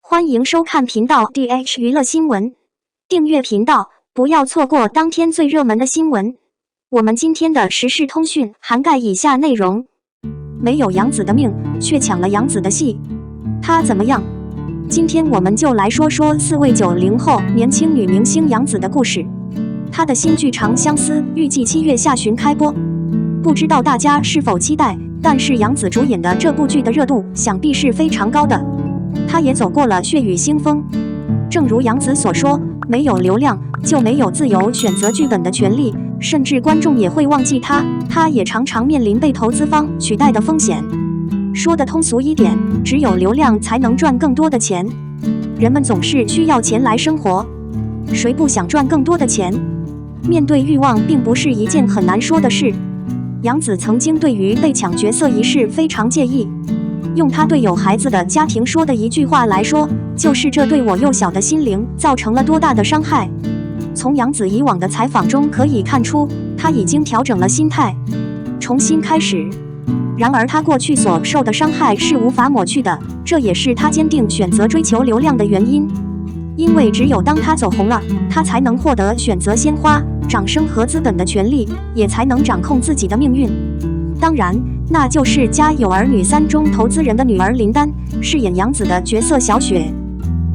欢迎收看频道 DH 娱乐新闻，订阅频道，不要错过当天最热门的新闻。我们今天的时事通讯涵盖以下内容：没有杨紫的命，却抢了杨紫的戏，她怎么样？今天我们就来说说4位90后年轻女明星杨紫的故事。她的新剧《长相思》预计7月下旬开播，不知道大家是否期待？但是杨紫主演的这部剧的热度想必是非常高的。她也走过了血雨腥风，正如杨紫所说，没有流量就没有自由选择剧本的权利，甚至观众也会忘记她。她也常常面临被投资方取代的风险。说的通俗一点，只有流量才能赚更多的钱。人们总是需要钱来生活，谁不想赚更多的钱？面对欲望并不是一件很难说的事。杨紫曾经对于被抢角色一事非常介意，用她对有孩子的家庭说的一句话来说，就是这对我幼小的心灵造成了多大的伤害。从杨紫以往的采访中可以看出，她已经调整了心态，重新开始。然而她过去所受的伤害是无法抹去的，这也是她坚定选择追求流量的原因。因为只有当她走红了，她才能获得选择鲜花、掌声和资本的权利，也才能掌控自己的命运。当然，那就是《家有儿女3》中投资人的女儿林丹饰演杨紫的角色小雪。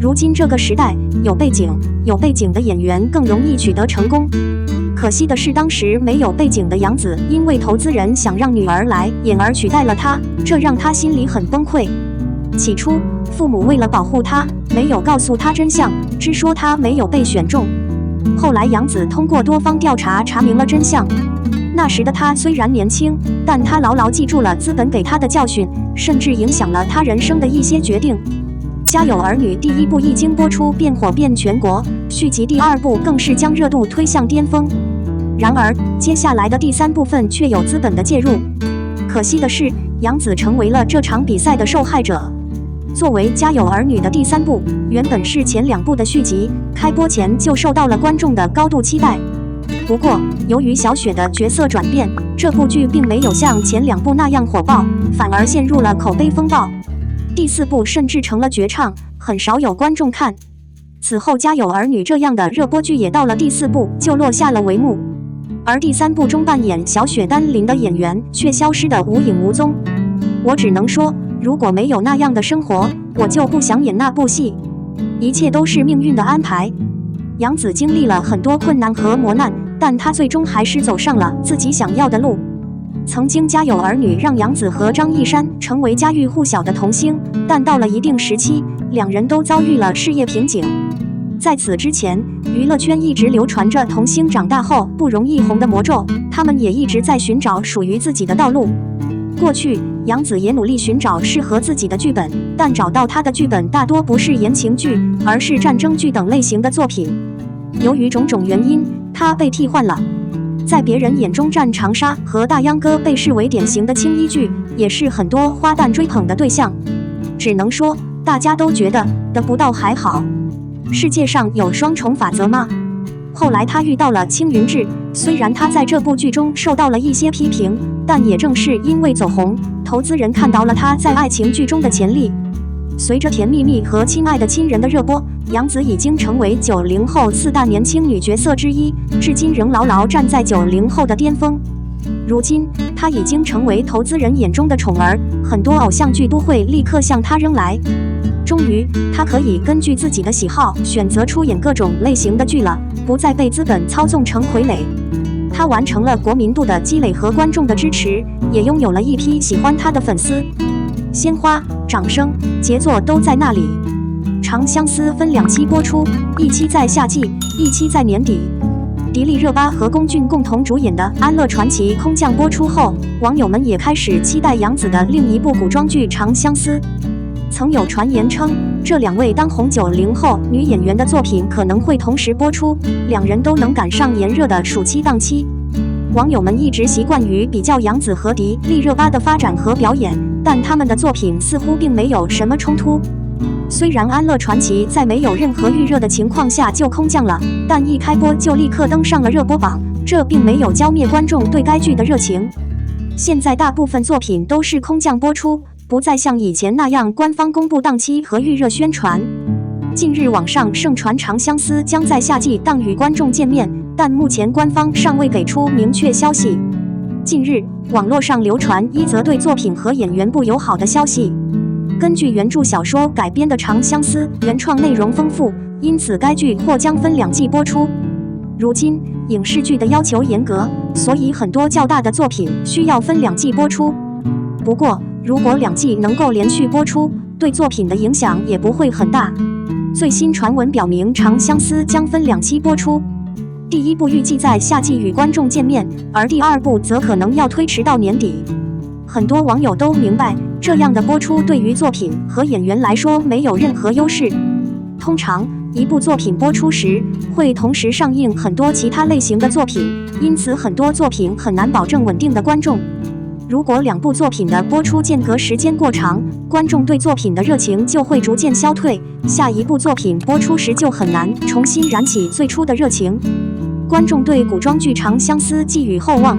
如今这个时代，有背景的演员更容易取得成功。可惜的是，当时没有背景的杨紫，因为投资人想让女儿来演而取代了她，这让她心里很崩溃。起初，父母为了保护她，没有告诉她真相，只说她没有被选中。后来杨紫通过多方调查查明了真相。那时的她虽然年轻，但她牢牢记住了资本给她的教训，甚至影响了她人生的一些决定。《家有儿女》第1部一经播出便火遍全国，续集第2部更是将热度推向巅峰。然而，接下来的第3部分却有资本的介入。可惜的是，杨紫成为了这场比赛的受害者。作为《家有儿女》的第3部，原本是前2部的续集，开播前就受到了观众的高度期待。不过，由于小雪的角色转变，这部剧并没有像前2部那样火爆，反而陷入了口碑风暴。第4部甚至成了绝唱，很少有观众看。此后，《家有儿女》这样的热播剧也到了第4部就落下了帷幕，而第3部中扮演小雪丹琳的演员却消失得无影无踪。我只能说，如果没有那样的生活，我就不想演那部戏。一切都是命运的安排。杨紫经历了很多困难和磨难，但她最终还是走上了自己想要的路。曾经《家有儿女》让杨紫和张一山成为家喻户晓的童星，但到了一定时期，两人都遭遇了事业瓶颈。在此之前，娱乐圈一直流传着童星长大后不容易红的魔咒，他们也一直在寻找属于自己的道路。过去，杨紫也努力寻找适合自己的剧本，但找到她的剧本大多不是言情剧，而是战争剧等类型的作品。由于种种原因，她被替换了。在别人眼中，《战长沙》和《大秧歌》被视为典型的青衣剧，也是很多花旦追捧的对象。只能说，大家都觉得得不到还好。世界上有双重法则吗？后来她遇到了青云志，虽然她在这部剧中受到了一些批评，但也正是因为走红，投资人看到了她在爱情剧中的潜力。随着《甜蜜蜜》和《亲爱的亲人》的热播，杨紫已经成为90后4大年轻女角色之一，至今仍牢牢站在90后的巅峰。如今，她已经成为投资人眼中的宠儿，很多偶像剧都会立刻向她扔来。终于，她可以根据自己的喜好选择出演各种类型的剧了，不再被资本操纵成傀儡。她完成了国民度的积累和观众的支持，也拥有了一批喜欢她的粉丝。鲜花、掌声、杰作都在那里。《长相思》分2期播出，一期在夏季，一期在年底。迪丽热巴和龚俊共同主演的《安乐传奇》空降播出后，网友们也开始期待杨紫的另一部古装剧《长相思》。曾有传言称，这2位当红90后女演员的作品可能会同时播出，两人都能赶上炎热的暑期档期。网友们一直习惯于比较杨紫和迪丽热巴的发展和表演，但他们的作品似乎并没有什么冲突。虽然《安乐传奇》在没有任何预热的情况下就空降了，但一开播就立刻登上了热播榜，这并没有浇灭观众对该剧的热情。现在大部分作品都是空降播出，不再像以前那样官方公布档期和预热宣传。近日网上盛传长相思将在夏季档与观众见面，但目前官方尚未给出明确消息。近日，网络上流传一则对作品和演员不友好的消息。根据原著小说改编的《长相思》原创内容丰富，因此该剧或将分2季播出。如今影视剧的要求严格，所以很多较大的作品需要分2季播出。不过，如果2季能够连续播出，对作品的影响也不会很大。最新传闻表明，《长相思》将分2期播出。第1部预计在夏季与观众见面，而第2部则可能要推迟到年底。很多网友都明白，这样的播出对于作品和演员来说没有任何优势。通常，一部作品播出时，会同时上映很多其他类型的作品，因此很多作品很难保证稳定的观众。如果2部作品的播出间隔时间过长，观众对作品的热情就会逐渐消退，下一部作品播出时就很难重新燃起最初的热情。观众对古装剧《长相思》寄予厚望。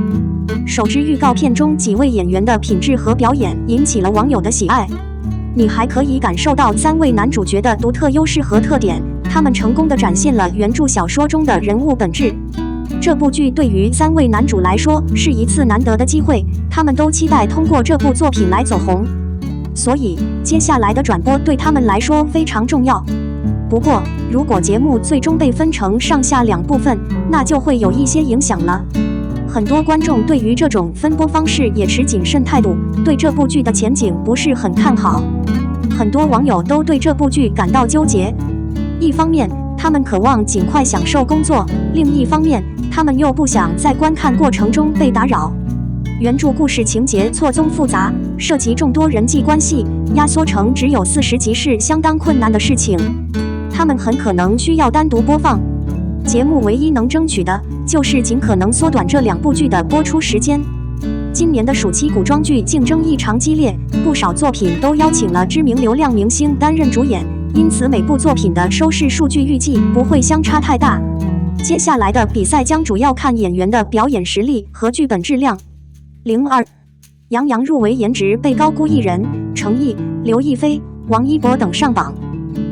首支预告片中几位演员的品质和表演引起了网友的喜爱。你还可以感受到3位男主角的独特优势和特点，他们成功地展现了原著小说中的人物本质。这部剧对于3位男主来说是一次难得的机会，他们都期待通过这部作品来走红，所以接下来的转播对他们来说非常重要。不过，如果节目最终被分成上下2部分，那就会有一些影响了。很多观众对于这种分播方式也持谨慎态度，对这部剧的前景不是很看好。很多网友都对这部剧感到纠结，一方面他们渴望尽快享受工作，另一方面他们又不想在观看过程中被打扰。原著故事情节错综复杂，涉及众多人际关系，压缩成只有40集是相当困难的事情。他们很可能需要单独播放。节目唯一能争取的就是尽可能缩短这2部剧的播出时间。今年的暑期古装剧竞争异常激烈，不少作品都邀请了知名流量明星担任主演，因此每部作品的收视数据预计不会相差太大。接下来的比赛将主要看演员的表演实力和剧本质量。02，杨洋入围颜值被高估艺人，程毅、刘亦菲、王一博等上榜。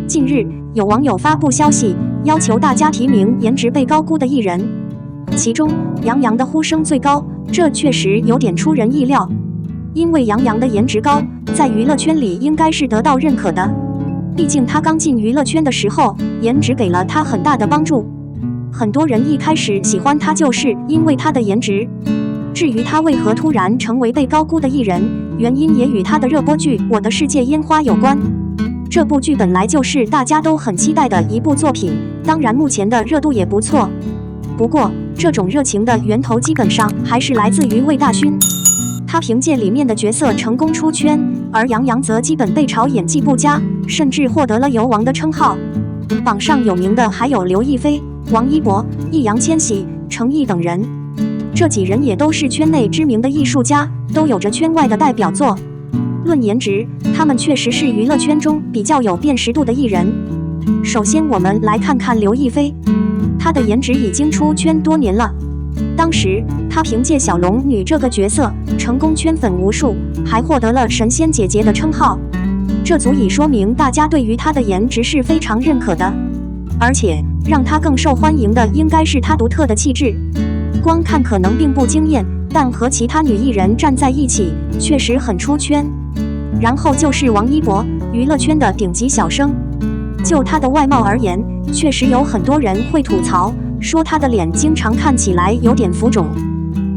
近日，有网友发布消息，要求大家提名颜值被高估的艺人，其中杨洋的呼声最高，这确实有点出人意料。因为杨洋的颜值高，在娱乐圈里应该是得到认可的，毕竟他刚进娱乐圈的时候，颜值给了他很大的帮助。很多人一开始喜欢他就是因为他的颜值。至于他为何突然成为被高估的艺人，原因也与他的热播剧《我的世界烟花》有关。这部剧本来就是大家都很期待的一部作品，当然目前的热度也不错。不过，这种热情的源头基本上还是来自于魏大勋，他凭借里面的角色成功出圈，而杨洋则基本被嘲演技不佳，甚至获得了油王的称号。榜上有名的还有刘亦菲、王一博、易烊千玺、程毅等人，这几人也都是圈内知名的艺术家，都有着圈外的代表作。论颜值，他们确实是娱乐圈中比较有辨识度的艺人。首先，我们来看看刘亦菲，她的颜值已经出圈多年了。当时，她凭借小龙女这个角色成功圈粉无数，还获得了神仙姐姐的称号。这足以说明大家对于她的颜值是非常认可的。而且，让她更受欢迎的应该是她独特的气质。光看可能并不惊艳，但和其他女艺人站在一起，确实很出圈。然后就是王一博，娱乐圈的顶级小生。就他的外貌而言，确实有很多人会吐槽，说他的脸经常看起来有点浮肿，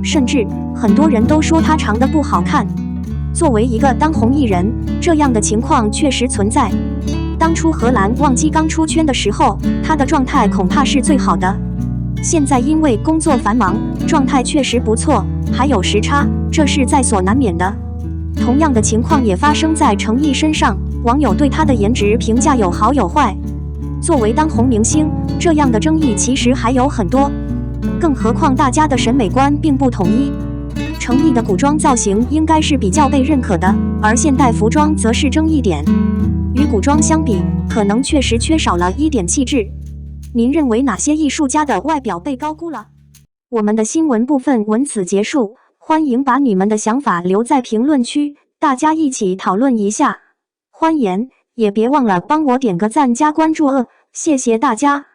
甚至很多人都说他长得不好看。作为一个当红艺人，这样的情况确实存在。当初荷兰旺基刚出圈的时候，他的状态恐怕是最好的。现在因为工作繁忙，状态确实不错，还有时差，这是在所难免的。同样的情况也发生在程毅身上，网友对他的颜值评价有好有坏。作为当红明星，这样的争议其实还有很多，更何况大家的审美观并不统一。程毅的古装造型应该是比较被认可的，而现代服装则是争议点。与古装相比，可能确实缺少了一点气质。您认为哪些艺术家的外表被高估了？我们的新闻部分文此结束。欢迎把你们的想法留在评论区，大家一起讨论一下。欢迎也别忘了帮我点个赞加关注谢谢大家。